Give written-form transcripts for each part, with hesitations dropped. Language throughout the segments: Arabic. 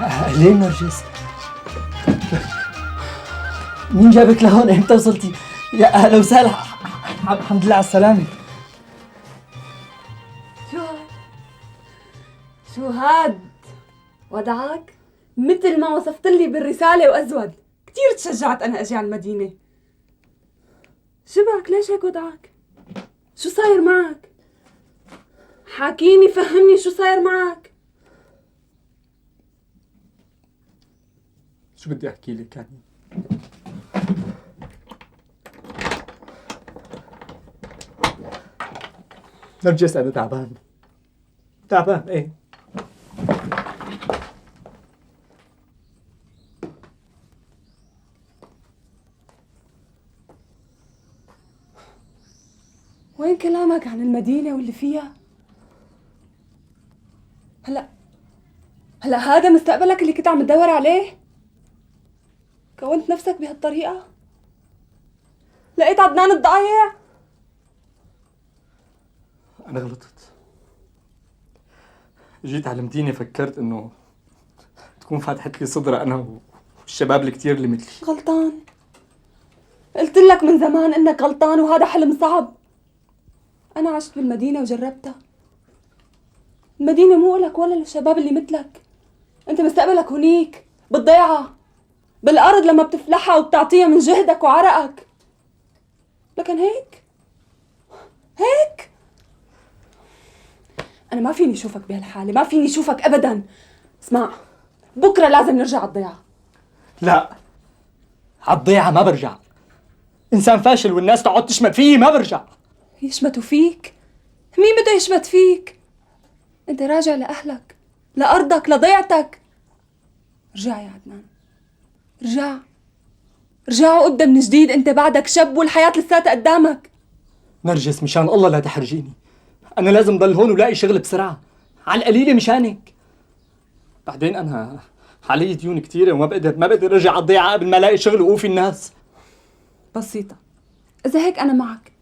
أهلين نرجس. مين جابك لهون؟ امتى وصلتي؟ يا أهلا وسهلا. الحمد لله على السلامة. شو هاد؟ ودعك؟ مثل ما وصفت لي بالرسالة وأزود. كتير تشجعت أنا أجي على المدينة. شبك ليش هيك ودعك؟ شو صاير معك؟ حاكيني فهمني شو صاير معك؟ شو بدي أحكي لك يعني؟ نرجس أنا تعبان إيه. وين كلامك عن المدينة واللي فيها؟ هلا هذا مستقبلك اللي كنت عم تدور عليه؟ كونت نفسك بهالطريقة؟ لقيت عدنان الضايع؟ أنا غلطت. جيت على المدينة فكرت إنه تكون فاتحت لي صدرها أنا والشباب الكتير اللي مثلي. غلطان. قلت لك من زمان إنك غلطان وهذا حلم صعب. أنا عشت بالمدينة وجربتها. المدينة مو لك ولا للشباب اللي مثلك. أنت مستقبلك هنيك بالضيعة بالأرض لما بتفلحها وبتعطيها من جهدك وعرقك. لكن هيك أنا ما فيني أشوفك بهالحالة، ما فيني أشوفك أبداً. اسمع، بكرة لازم نرجع على الضيعة. لا، على الضيعة ما برجع. إنسان فاشل والناس تقعد تشمت فيي ما برجع. يشمتوا فيك؟ مين بده يشمت فيك؟ أنت راجع لأهلك، لأرضك، لضيعتك. رجع يا عدنان، رجع وابدأ من جديد. أنت بعدك شاب والحياة لساتها قدامك. نرجس مشان الله لا تحرجيني. أنا لازم ضل هون ولاقي شغل بسرعة، على القليلة مشانك. بعدين أنا علي ديون كتيرة وما بقدر أرجع على الضيعة قبل ما ألاقي شغل وأوفي الناس. بسيطة، إذا هيك أنا معك.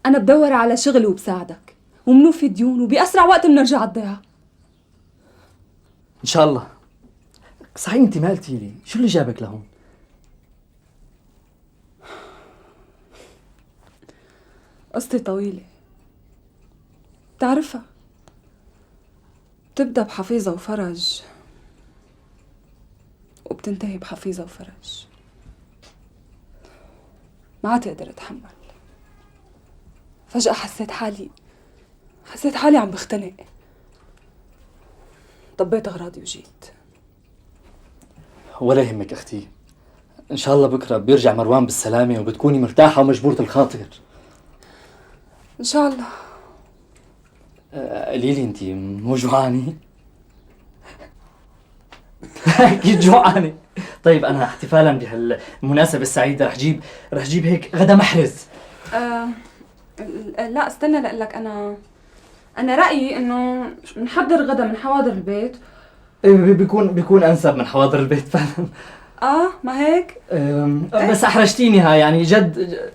أنا بدور على شغل وبساعدك ومنوفي ديون وبأسرع وقت بنرجع على الضيعة. إن شاء الله. صحيح أنت ما قلتي لي شو اللي جابك لهون؟ قصتي طويلة تعرفها. بتبدأ بحفيظة وفرج وبتنتهي بحفيظة وفرج. ما عاد أقدر أتحمل. فجأة حسيت حالي عم بختنق. طبيت أغراضي وجيت. ولا يهمك أختي، إن شاء الله بكرة بيرجع مروان بالسلامة وبتكوني مرتاحة ومجبورة الخاطر. إن شاء الله. قليلي أنت مو جوعانة؟ أكيد جوعانة. طيب أنا احتفالا بهالمناسبة السعيدة رح جيب هيك غدا محرز. لا استنى لقلك. أنا رأيي إنه نحضر غدا من حواضر البيت. بيكون أنسب من حواضر البيت فعلا. ما هيك؟ بس أحرجتيني ها يعني جد.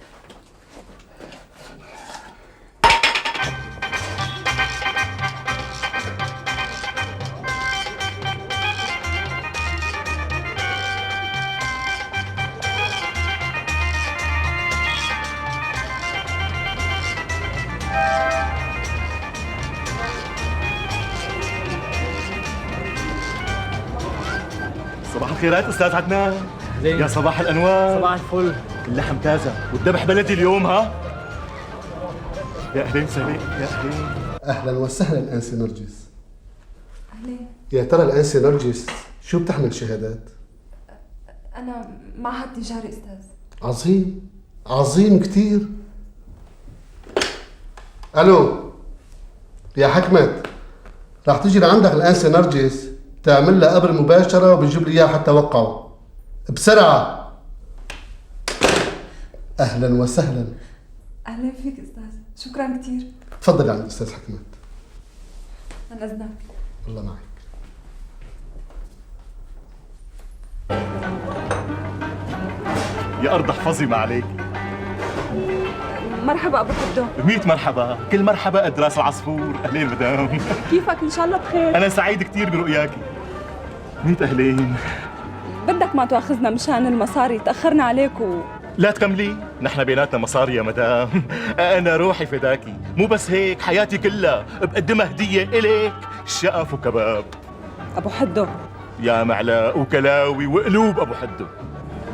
صباح الخيرات استاذ عدنان. يا صباح الانوار. صباح الفل. اللحم تازه والذبح بلدي اليوم ها. يا اهلين وسهلين. يا اهلين. اهلا وسهلا انسه نرجس. أهلين. يا ترى الانسه نرجس شو بتحمل شهادات؟ أنا معهد تجاري أستاذ. عظيم كتير. الو يا حكمت، رح تيجي لعندك الانسه نرجس تعمل لها قبر مباشرة وبيجيب لي إياه حتى وقعه بسرعة. أهلا وسهلا. اهلا فيك استاذ، شكرا كثير. تفضل عند الأستاذ حكمت. انا اذنك. الله معك. يا أرض احفظي ما عليك. مرحبا ابو حدو. 100 مرحبا، كل مرحبا قد راس العصفور. أهلين مدام. كيفك؟ ان شاء الله بخير. أنا سعيد كثير برؤياكي. 100 أهلين. بدك ما تواخذنا مشان المصاري، تاخرنا عليك لا تكملي، نحن بيناتنا مصاري يا مدام. أنا روحي فداكي، مو بس هيك، حياتي كلها بقدمها هدية إليك، شقف وكباب. ابو حدو. يا معلاء وكلاوي وقلوب أبو حدو.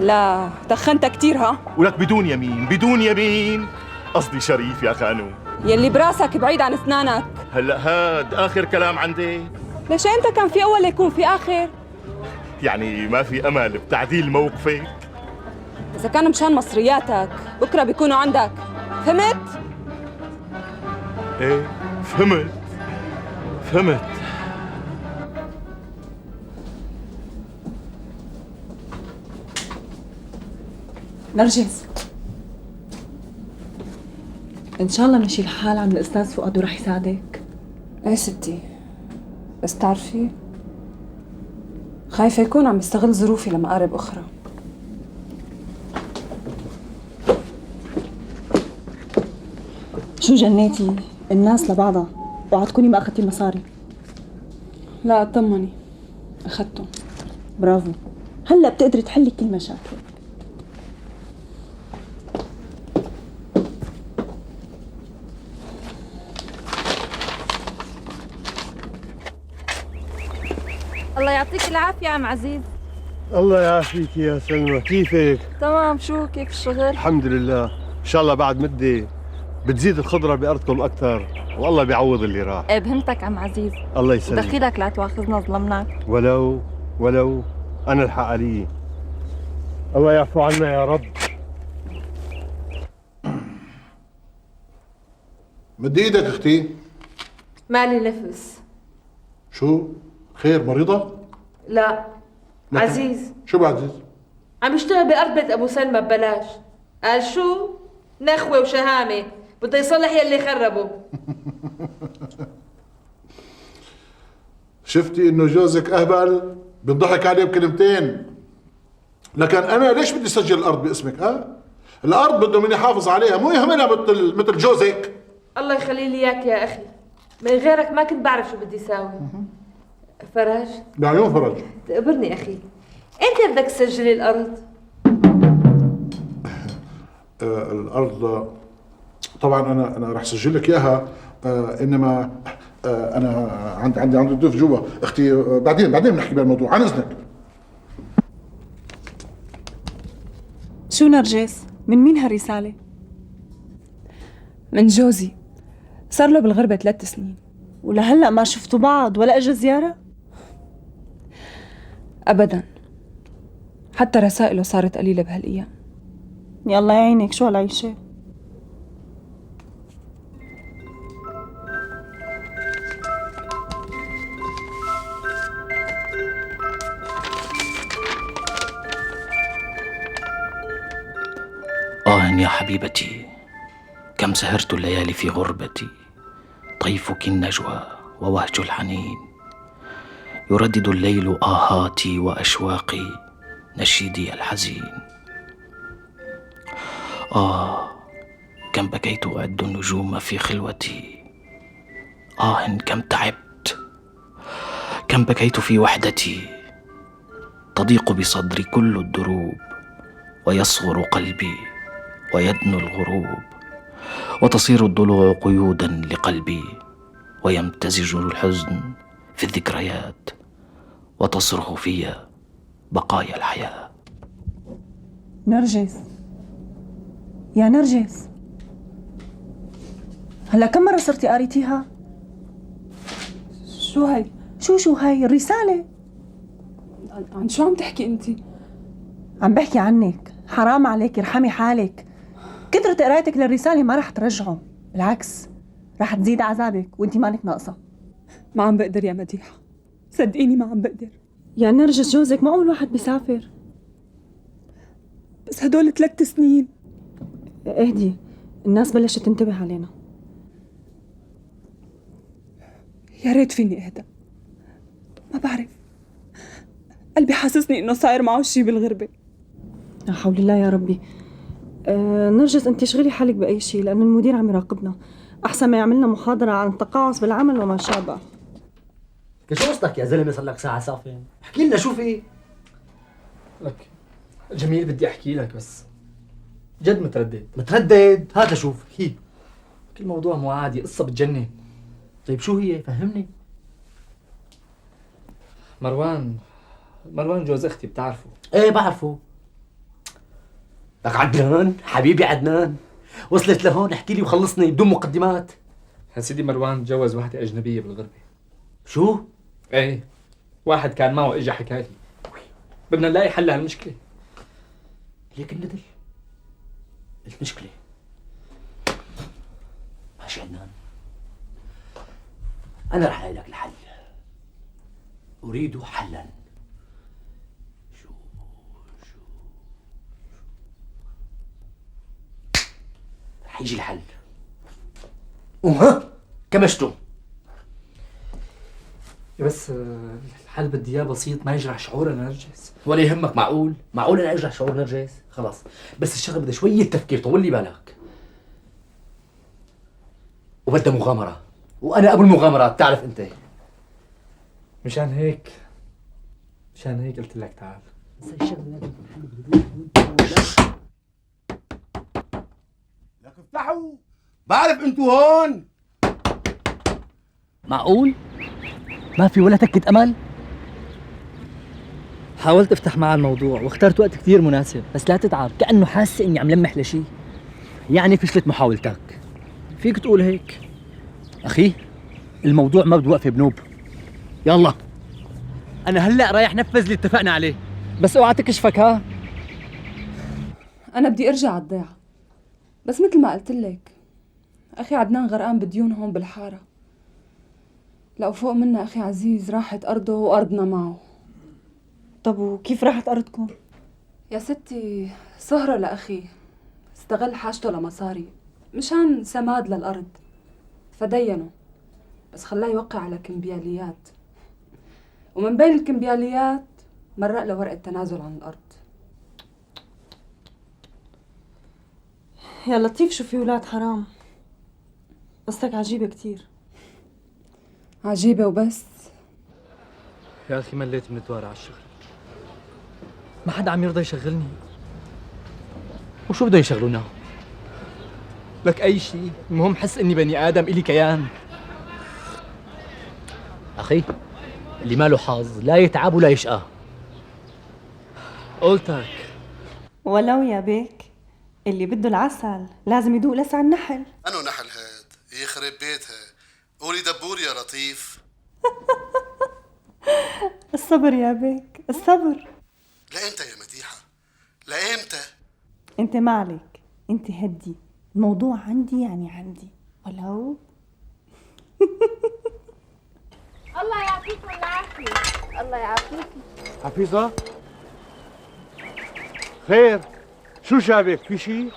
لا تخنت كثير ها. ولك بدون يمين، بدون يمين، قصدي شريف يا خانوم. يلي براسك بعيد عن اسنانك. هلا هاد آخر كلام عندي. ليش انت كان في اول يكون في اخر؟ يعني ما في أمل بتعديل موقفك؟ اذا كان مشان مصرياتك بكره بيكونوا عندك، فهمت؟ ايه فهمت. نرجس، ان شاء الله مشي الحال عند الاستاذ فؤاد ورح يساعدك. ايه ستي، بس تعرفي خايفه يكون عم يستغل ظروفي لمقارب اخرى. شو جنيتي؟ الناس لبعضها، اوعى تكوني ما اخذتي المصاري. لا اطمني، اخذتهم. برافو، هلا بتقدري تحلي كل مشاكلك. الله يعطيك العافية عم عزيز. الله يعافيك يا سلمى، كيفك؟ تمام، شو كيف الشغل؟ الحمد لله، إن شاء الله بعد مدة بتزيد الخضرة بأرضكم أكثر والله بيعوض اللي راح. ايه بهمتك عم عزيز. الله يسلمك. دخيلك لا تواخذنا ظلمناك. ولو أنا الحق علي. الله يعفو عنا يا رب. مد ايدك اختي. مالي نفس. شو؟ خير مريضة؟ لا لكن- عزيز شو بعزيز؟ عم يشتغل بأرض بيت أبو سلمى ببلاش. قال شو؟ نخوة وشهامة، بده يصلح يلي خربه. شفتي انه جوزك اهبل بنضحك عليه بكلمتين. لكن انا ليش بدي اسجل الارض باسمك؟ الارض بده مني حافظ عليها، مو يهمنا مثل جوزك. الله يخلي لي إياك يا أخي، من غيرك ما كنت بعرف شو بدي ساوي. فرج بعيون فرج. تقبرني أخي، أنت بدك تسجلي الأرض؟ الارض طبعا انا رح اسجل لك اياها، انما انا عندي ضيوف جوا اختي، بعدين بنحكي بهالموضوع عن اذنك. شو نرجس؟ من مين هالرسالة؟ من جوزي، صار له بالغربة 3 سنين. ولهلا ما شفتوا بعض ولا اجى زيارة؟ ابدا، حتى رسائله صارت قليلة بهالايام. يا الله يعينك، شو هالعيشة؟ يا حبيبتي، كم سهرت الليالي في غربتي، طيفك النجوى ووهج الحنين، يردد الليل آهاتي وأشواقي، نشيدي الحزين. كم بكيت أعد النجوم في خلوتي، كم تعبت، كم بكيت في وحدتي، تضيق بصدري كل الدروب، ويصغر قلبي ويدنو الغروب، وتصير الضلوع قيودا لقلبي، ويمتزج الحزن في الذكريات، وتصرخ في بقايا الحياة. نرجس، يا نرجس، هلا كم مرة صرتي قاريتيها؟ شو هاي؟ شو هاي الرسالة؟ عن شو عم تحكي انت؟ عم بحكي عنك، حرام عليك، ارحمي حالك. كثرة قرايتك للرسالة ما رح ترجعه، بالعكس رح تزيد عذابك وانت مانك ناقصة. ما عم بقدر يا مديحة، صدقيني ما عم بقدر. يعني نرجس جوزك ما أول واحد بيسافر. بس هدول 3 سنين. اهدي، الناس بلشت تنتبه علينا. يا ريت فيني اهدى. ما بعرف، قلبي حاسسني انه صاير معه شي بالغربة. لا حول الله يا ربي. نرجس انت شغلي حالك بأي شيء، لأن المدير عم يراقبنا. أحسن ما يعملنا محاضرة عن التقاعس بالعمل وما شابه. شو قصدك يا زلمه؟ صار لك ساعه صافي، احكي لنا شو في. لك جميل، بدي احكي لك بس جد متردد. متردد؟ هات لشوف، احكي. كل موضوع مو عادي، قصة بتجنن. طيب شو هي؟ فهمني. مروان جوز اختي، بتعرفه؟ ايه بعرفه. لك عدنان حبيبي عدنان، وصلت لهون احكي لي وخلصني بدون مقدمات. يا سيدي مروان تجوز وحدة أجنبية بالغربة. شو؟ ايه، واحد كان معه اجى حكى لي. بدنا نلاقي حل لهالمشكلة. ليك الندل؟ قلت مشكلة. ماشي عدنان، أنا رح ألاقي لك الحل. أريد حلا. شو رح يجي الحل. كمشته. بس الحل بدي اياه بسيط، ما يجرح شعور نرجس. ولا يهمك. معقول أنا أجرح شعور نرجس؟ خلاص، بس الشغل بدها شوية تفكير، طول لي بالك. وبدها مغامرة، وأنا أبو المغامرات، تعرف أنت. مشان هيك قلت لك تعال. لك افتحوا، بعرف انتوا هون. معقول؟ ما في ولا تكة أمل؟ حاولت افتح معها الموضوع واخترت وقت كثير مناسب، بس لا تتعب، كأنه حاسة اني عم لمح لشي. يعني فشلت محاولتك؟ فيك تقول هيك. أخي الموضوع ما بده وقفة بنوب. يلا أنا هلأ رايح نفذ اللي اتفقنا عليه. بس اوعى تكشفك ها. انا بدي ارجع على الضيعة، بس مثل ما قلت لك اخي عدنان غرقان بديون هون بالحارة. لو فوق منا اخي عزيز راحت ارضه وارضنا معه. طب وكيف راحت أرضكم؟ يا ستي سهرة لأخي استغل حاجته لمصاري مشان سماد للأرض، فدينه بس خلاه يوقع على كمبياليات، ومن بين الكمبياليات مرق له ورقة تنازل عن الأرض. يا لطيف، شو في ولاد حرام. قصتك عجيبة كتير. عجيبة وبس. يا اخي مليت من الدوار على الشغل، ما حدا عم يرضى يشغلني. وشو بده يشغلونا؟ لك اي شيء، المهم حس اني بني ادم الي كيان. أخي اللي ماله حظ لا يتعب ولا يشقى. قلتك. ولو يا بيك، اللي بده العسل لازم يدوق لسع النحل. أنو نحل هاد؟ يخرب بيتها، قولي دبور يا لطيف. الصبر يا بيك، الصبر. لإمتى يا مديحة؟ لإمتى؟ انت ما عليك، انت هدي، الموضوع عندي يعني عندي. ولو الله يعطيكم العافية. الله يعافيك. حفيظة خير، شو جابك؟ في شيء؟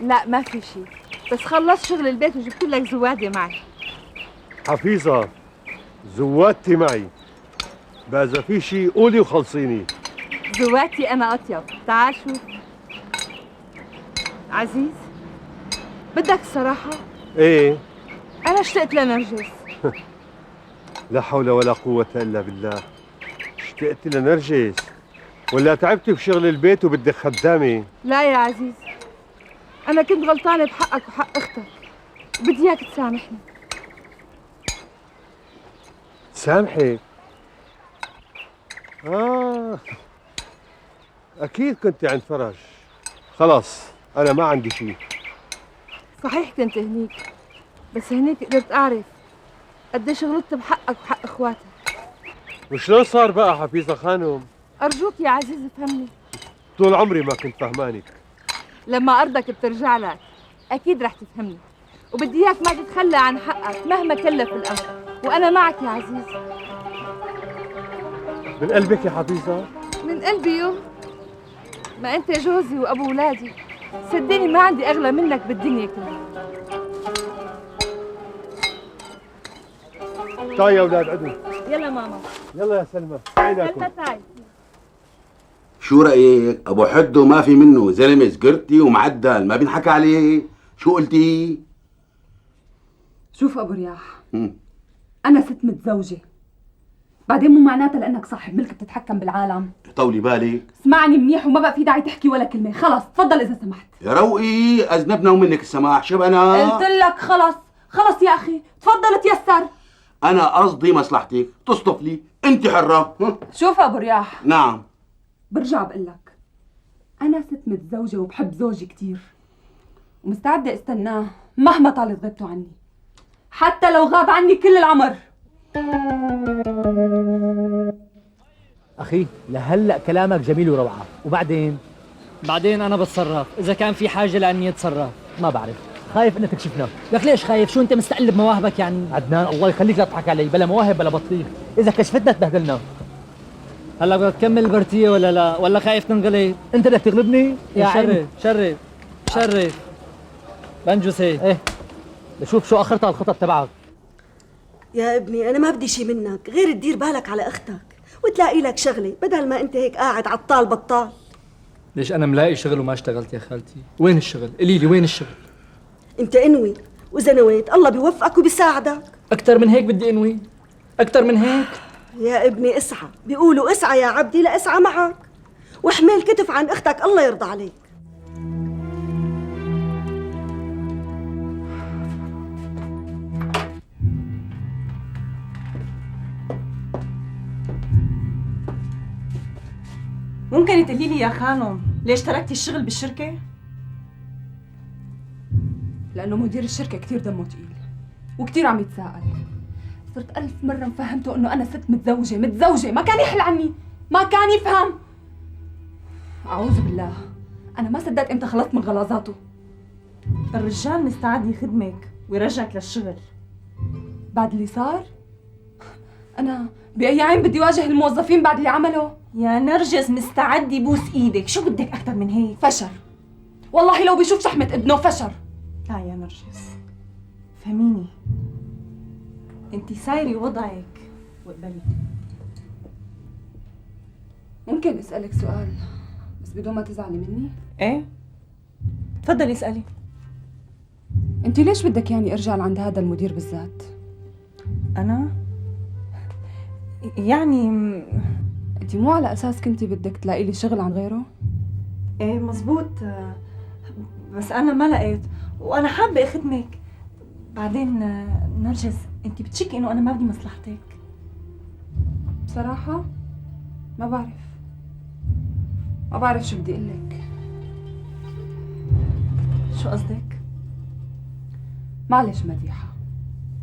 لا ما في شيء، بس خلصت شغل البيت وجبت لك زوادة معي. حفيظة زوادتي معي، بإذا في شيء قولي وخلصيني. زواتي أنا أطيب. تعال شوف عزيز، بدك الصراحة؟ ايه أنا اشتقت لنرجس. لا حول ولا قوة إلا بالله. اشتقت لنرجس ولا تعبتي بشغل البيت وبدك خدامة؟ لا يا عزيز، أنا كنت غلطانة بحقك وحق أختك، بدي إياك تسامحني. سامحك؟ أكيد كنت عند فرج. خلاص أنا ما عندي شيء. صحيح كنت هنيك، بس هنيك قدرت أعرف قديش غلطت بحقك وحق إخواتك. وشلون صار بقى حفيظة خانم؟ أرجوك يا عزيز افهمني. طول عمري ما كنت فهمانك. لما أرضك بترجع لك أكيد رح تفهمني، وبدي إياك ما تتخلى عن حقك مهما كلف الأمر. وأنا معك يا عزيزي. من قلبك يا حفيظة؟ من قلبي يوم ما أنت جوزي وأبو ولادي، صدقني ما عندي أغلى منك بالدنيا كلها. تعي يا أولاد عدو. يلا ماما. يلا يا سلمى، تعي لكم. سلمى تعي. شو رأيك؟ أبو حدو ما في منه، زلمة سكرتي ومعدل، ما بينحكى عليه. شو قلتي؟ شوف أبو رياح، أنا ست متزوجة، بعدين مو معناتها لأنك صاحب ملك بتتحكم بالعالم. طولي بالك. اسمعني منيح وما بقى في داعي تحكي ولا كلمة، خلص تفضل إذا سمحت. يا روقي أذنبنا ومنك السماح، شو أنا؟ قلت لك خلص، خلص يا أخي، تفضل تيسر. أنا قصدي مصلحتك، تصطف لي، أنت حرة. شوف أبو رياح. نعم. برجع بقول لك، أنا ست متزوجة وبحب زوجي كتير، ومستعدة استناه مهما طالت غيبته عني، حتى لو غاب عني كل العمر. أخي لهلأ كلامك جميل وروعة، وبعدين؟ بعدين أنا بتصرف، إذا كان في حاجة لأني أتصرف. ما بعرف، خايف إنك تكشفنا. لك ليش خايف؟ شو أنت مستقل بمواهبك يعني؟ عدنان الله يخليك لا تضحك علي، بلا مواهب بلا بطيخ، إذا كشفتنا تبهدلنا. هلا بدك تكمل البرتية ولا لا؟ ولا خايف تنغلب؟ أنت بدك تغلبني؟ يا شرف شرف شرف بنجوس هيك. إيه بشوف شو آخرتها الخطط تبعك. يا ابني أنا ما بدي شي منك غير تدير بالك على أختك وتلاقي لك شغلة، بدل ما أنت هيك قاعد عطال بطال. ليش أنا ملاقي شغل وما اشتغلت يا خالتي؟ وين الشغل؟ قولي لي وين الشغل؟ أنت انوي، وإذا نويت الله بيوفقك وبيساعدك. أكتر من هيك بدي انوي؟ أكتر من هيك؟ يا ابني اسعى، بيقولوا اسعى يا عبدي لاسعى معك، واحمل كتف عن أختك الله يرضى عليك. ممكن تقولي لي يا خانم ليش تركتي الشغل بالشركة؟ لأنه مدير الشركة كتير دمه تقيل وكتير عم يتساءل. صرت 1000 مرة مفهمته إنه أنا ست متزوجة، ما كان يحل عني، ما كان يفهم. أعوذ بالله، أنا ما صدقت إمتى خلصت من غلاظاته. الرجال مستعد يخدمك ويرجعك للشغل. بعد اللي صار؟ أنا بأي عين بدي واجه الموظفين بعد اللي عمله؟ يا نرجس مستعد يبوس ايدك، شو بدك اكثر من هيك؟ فشر، والله لو بيشوف شحمة ابنه فشر. لا يا نرجس فهميني، انت سايري وضعك واقبلي. ممكن اسألك سؤال بس بدون ما تزعلي مني؟ ايه تفضلي اسألي. انت ليش بدك يعني ارجع لعند هذا المدير بالذات؟ انا يعني انت مو على اساس كنتي بدك تلاقي لي شغل عن غيره؟ ايه مزبوط، بس انا ما لقيت وانا حابه اخدمك. بعدين نرجس انت بتشكي انه انا ما بدي مصلحتك؟ بصراحه ما بعرف شو بدي اقول لك. شو قصدك؟ معلش مديحه،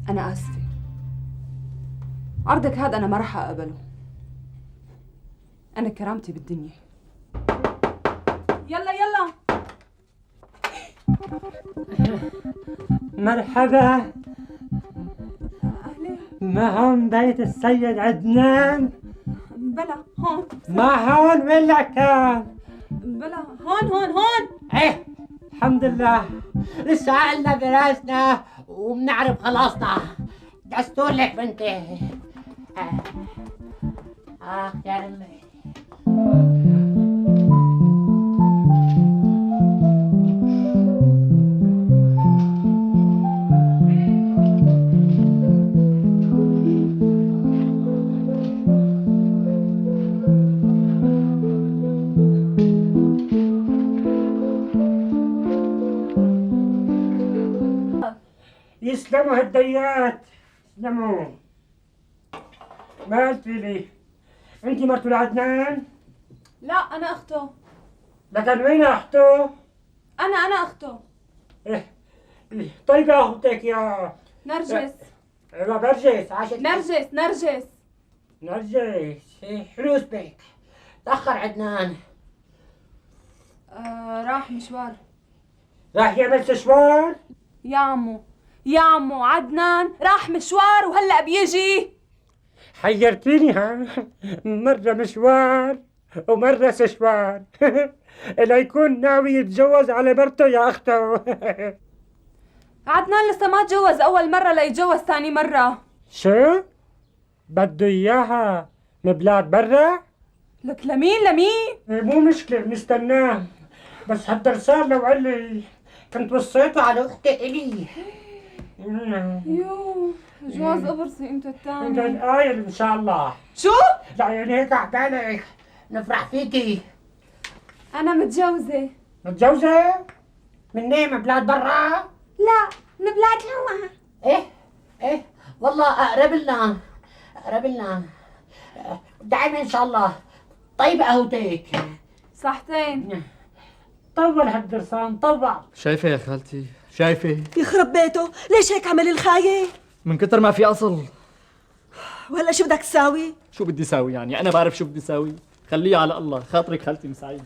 انا اسفه، عرضك هذا انا ما راح اقبله. انا كرامتي بالدنيا. يلا يلا. مرحبا. اهلين. ما هون بيت السيد عدنان؟ بلا هون. ما هون ولا كان؟ بلا هون. ايه الحمد لله لسه عقلنا براسنا وبنعرف خلاصنا. دستور لك بنتي. يا رمي. يسلموا هالديات، يسلموا. ما قلتي لي انت مرته لعدنان؟ لا انا اخته. لكن وين اخته؟ انا اخته. ايه طيبة اختك يا نرجس. ايوه نرجس. عاشت نرجس. ايه حلو اسمك. تأخر عدنان. راح مشوار. راح يعمل سشوار؟ يا عمو يا عمو عدنان راح مشوار وهلأ بيجي. حيرتيني ها، مرة مشوار ومرة سشوار. ليكون ناوي يتجوز على مرته يا أخته. عدنان لسه ما تجوز أول مرة ليتجوز ثاني مرة. شو؟ بده إياها من بلاد برا؟ لك لمين؟ مو مشكلة بنستناه، بس هالدرسان لو قال لي كنت وصيته على أختي إلي. يو جواز قبرصي انت الثاني. انت قايل إن شاء الله. شو؟ لا يعني هيك عبالك نفرح فيكي. أنا متجوزة. متجوزة؟ منين، من بلاد برا؟ لا من بلاد الهوا. ايه والله اقرب لنا دائما ان شاء الله. طيب قهوتك صحتين. طول هالدرسان طول. شايفة يا خالتي، شايفة؟ يخرب بيته، ليش هيك عمل الخاية؟ من كتر ما في أصل. وهلا شو بدك تساوي؟ شو بدي ساوي يعني؟ أنا بعرف شو بدي ساوي. خليها على الله، خاطرك خالتي مسعيد.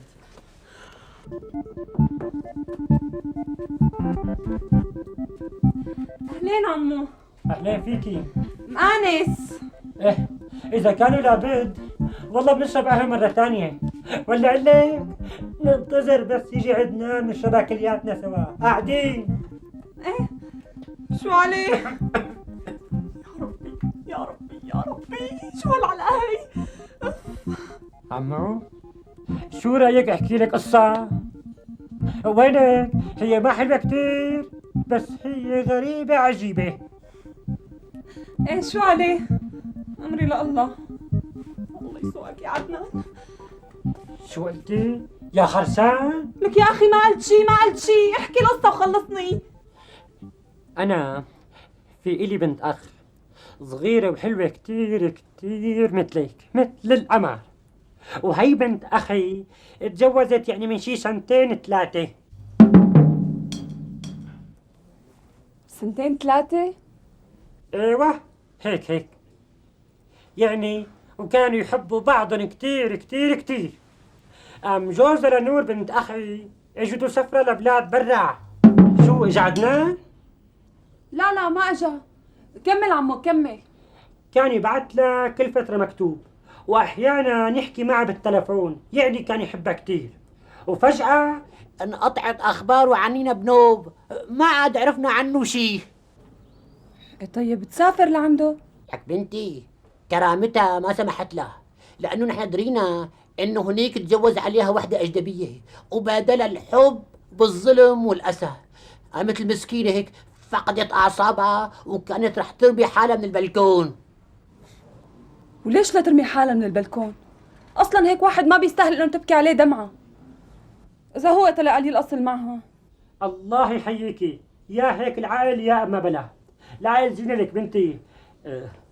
أهلين عمو. اهلين فيكي. مآنس. ايه اذا كانوا لابد والله بنشرب قهوة مرة ثانية، ولا اقول لك ننتظر بس يجي عدنان نشربها كلياتنا سوا قاعدين. ايه شو عليه؟ يا ربي شو هالعلاقة؟ عمو شو رايك احكي لك قصة؟ وينك؟ هي ما حلوة كتير بس هي غريبة عجيبة. ايه شو عليه؟ امري لله. الله يسوقك يا عدنان. شو قلتي؟ يا خرسان؟ لك يا اخي ما قلت شي، احكي القصة وخلصني. انا في إلي بنت اخ صغيرة وحلوة كتير كتير مثلك، مثل القمر. وهي بنت اخي اتجوزت يعني من شي 2-3 سنتين 3. ايوه هيك يعني، وكانوا يحبوا بعضهم كتير كتير كتير. جوزها لنور بنت اخي اجوا سفرة لبلاد برا. شو اجا عدنان؟ لا ما اجا. كمل عمو كمل. كان يبعث لها كل فترة مكتوب، واحيانا نحكي معه بالتلفون، يعني كان يحبها كتير. وفجأة انقطعت اخباره عنينا بنوب، ما عاد عرفنا عنه شي. طيب تسافر لعنده؟ لك بنتي كرامتها ما سمحت له، لانه نحن درينا انه هنيك تجوز عليها وحده اجنبيه وبادلها الحب بالظلم والاسى. قامت المسكينه هيك فقدت اعصابها وكانت رح ترمي حالها من البلكون. وليش لا ترمي حالها من البلكون؟ اصلا هيك واحد ما بيستاهل انه تبكي عليه دمعه، اذا هو طلع قليل اصل معها. الله يحييكي، يا هيك العائل يا اما بلا. العائل زينة لك بنتي.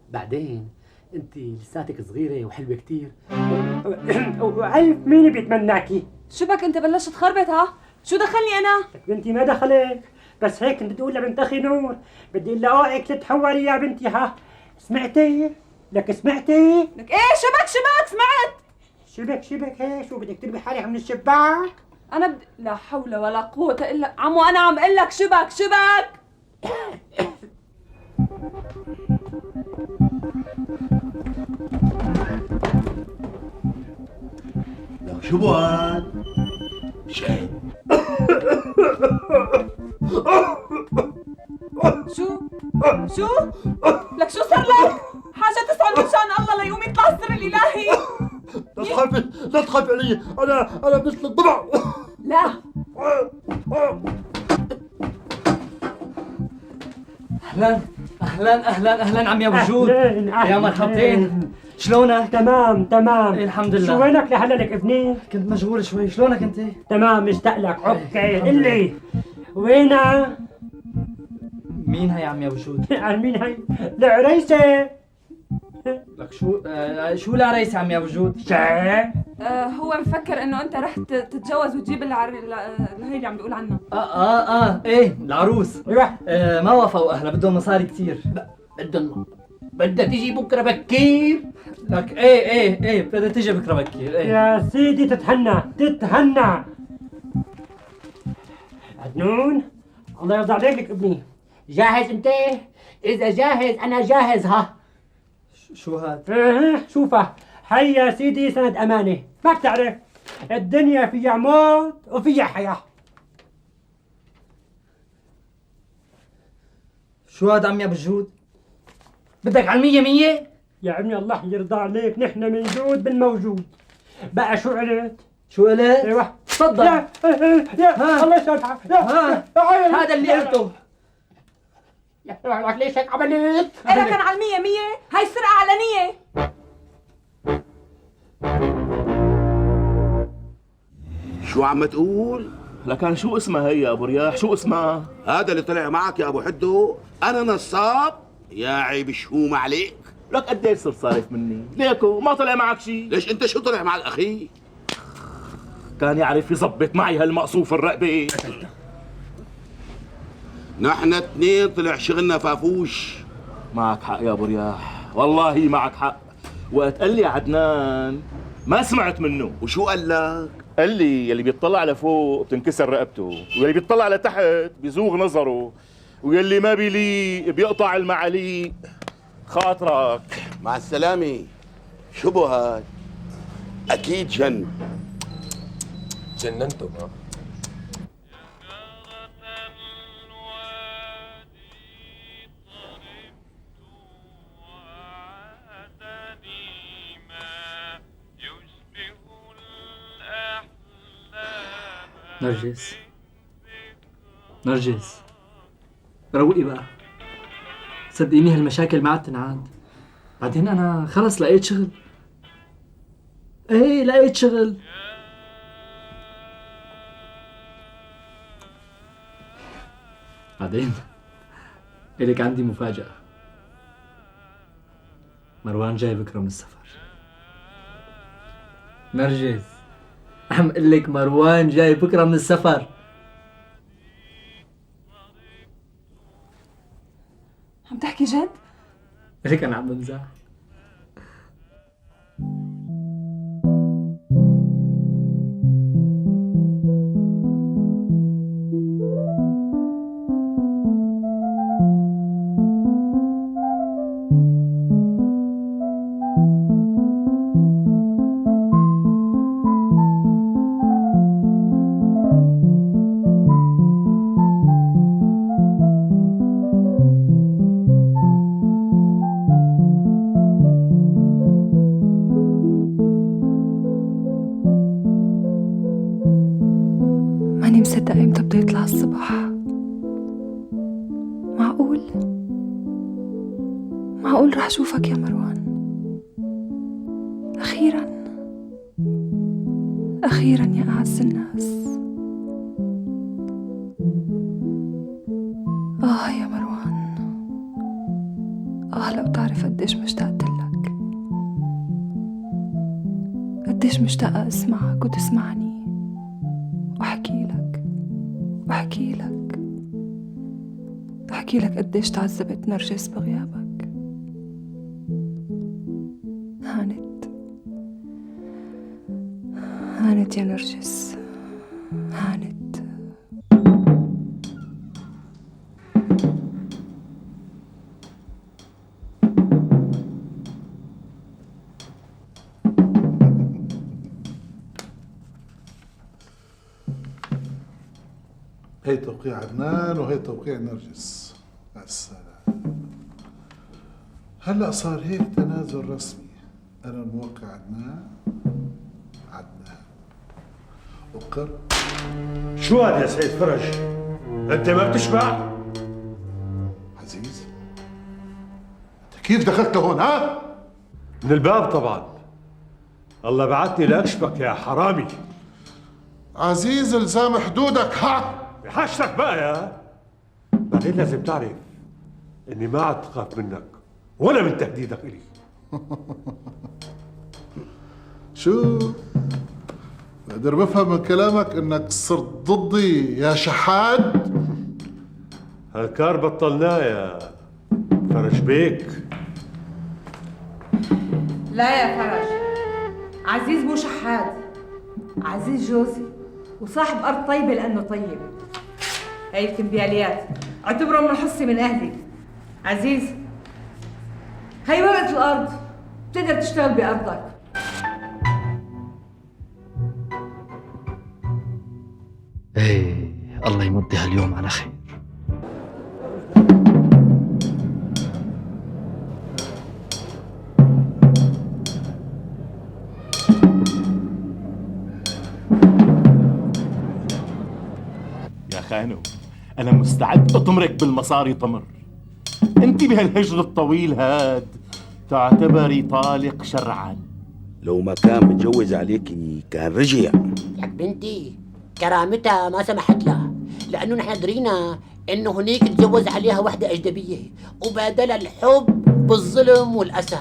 بعدين انت لساتك صغيرة وحلوة كتير وألف مين بيتمناكي. شو بك انت بلشت تخربط ها؟ شو دخلني انا؟ بنتي ما دخلك، بس هيك كنت تقول لبنت اخي نور بدي اقول لها اوعك تتحولي يا بنتي. ها سمعتي؟ لك سمعتي؟ لك ايه شبك سمعت؟ شبك هيك شو بدك ترمي حالك من الشباك؟ انا لا حول ولا قوة الا عمو، انا عم اقول لك شبك. لو شو بوان شاي. شو لك شو صار لك؟ حاجة تسعد ان شاء الله ليقوم يطلع السر الالهي. لا تخافي علي، انا مثل الضبع. لا اهلا عمي ابو جود. يا مرحبتين، شلونك؟ تمام إيه الحمد لله. شو وينك لهلا لك ابني؟ كنت مشغول شوي، شلونك انت؟ تمام مشتاق لك. اوكي قل لي وينها؟ مين هي عمي ابو جود؟ مين هي؟ العريسة. لك شو العريسة عمي ابو جود؟ هو مفكر انه انت رح تتجوز وتجيب هي اللي عم بيقول عنها. ايه العروس. ايوه ما وافقوا اهلها، بدهم مصاري كتير. بدها تيجي بكره بكير. لك ايه بدها تيجي بكره بكير. ايه يا سيدي تتهنى. عدنون الله يرضى عليك لك ابني، جاهز انت؟ اذا جاهز انا جاهز. ها شو هاد؟ شوفه هي يا سيدي سند امانه، ما بتعرف الدنيا فيها موت وفيها حياه. شو هاد عمي ابو الجود؟ بدك على 100 يا عمي الله يرضى عليك، نحن منجود بالموجود. بقى شو قلت؟ شو قلت؟ ايوه تفضل. يا الله يسامحك. هذا اللي قلته. يا ليش هيك عملت؟ إلا كان على 100 هاي سرقة علنية. شو عم تقول؟ لكان شو اسمها هي يا ابو رياح؟ شو اسمها؟ هذا اللي طلع معك يا ابو حدو؟ انا نصاب؟ يا عيب شو ما عليك؟ لك قديش صرت صارف مني؟ ليكو ما طلع معك شيء؟ ليش انت شو طلع مع الاخي؟ كان يعرف يظبط معي هالمقصوف الرقبه. نحن اثنين طلع شغلنا فافوش. معك حق يا ابو رياح، والله معك حق. وقت قال لي يا عدنان ما سمعت منه. وشو قال لك؟ قال لي يلي بيطلع لفوق بتنكسر رقبته، ويلي بيطلع لتحت بيزوغ نظره، ويلي ما بيليق بيقطع المعاليق. خاطرك. مع السلامة. شو بو هاد؟ أكيد جن. جننتم. نرجس روقي بقى، صدقيني هالمشاكل ما عاد تنعاد. بعدين انا خلص لقيت شغل. ايه لقيت شغل. بعدين إلك عندي مفاجأة. مروان جاي بكره من السفر. نرجس عم قلك مروان جاي بكره من السفر. عم تحكي جد؟ ليك انا عم بمزح. ماني مصدقة امتى بده يطلع الصبح. معقول رح اشوفك يا مروان. أخيرا يا أعز الناس. يا مروان، لو تعرف قديش مشتقت لك، قديش مشتاقة أسمعك وتسمعني وأحكي لك قديش تعذبت نرجس بغيابك. هانت يا نرجس، هانت. هي توقيع عدنان وهي توقيع نرجس. السلام. هلا صار هيك تنازل رسمي. انا الموقع عدنان وقر. شو هذا يا سيد فرج؟ انت ما بتشبع؟ عزيز انت كيف دخلت لهون؟ ها؟ من الباب طبعا. الله بعثني لاكشفك يا حرامي. عزيز الزام حدودك. ها بحاجتك بقى يا. بعدين لازم تعرف اني ما عاد تخاف منك ولا من تهديدك الي. شو بقدر بفهم من كلامك انك صرت ضدي يا شحاد؟ هالكار بطلناه يا فرج بيك. لا يا فرج، عزيز مو شحاد، عزيز جوزي وصاحب أرض طيبة لأنه طيب. هاي الكمبياليات اعتبره من حصي من أهلي. عزيز، هي ورقة الأرض، بتقدر تشتغل بأرضك. ايه الله يمضي هاليوم على خير. يا خانو، أنا مستعد أطمرك بالمصاري طمر. أنت بهالهجر الطويل هاد تعتبري طالق شرعا. لو ما كان متجوز عليكي كان رجع. لك بنتي كرامتها ما سمحت لها، لأنه نحن درينا إنه هنيك تجوز عليها وحدة أجنبية وبادل الحب بالظلم والأسى.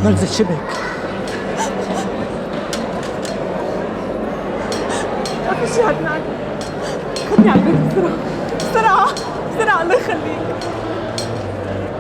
مرز الشبك. ما في شي عدنان، خدني على البيت بسرعة بسرعة بسرعة، الله يخليك.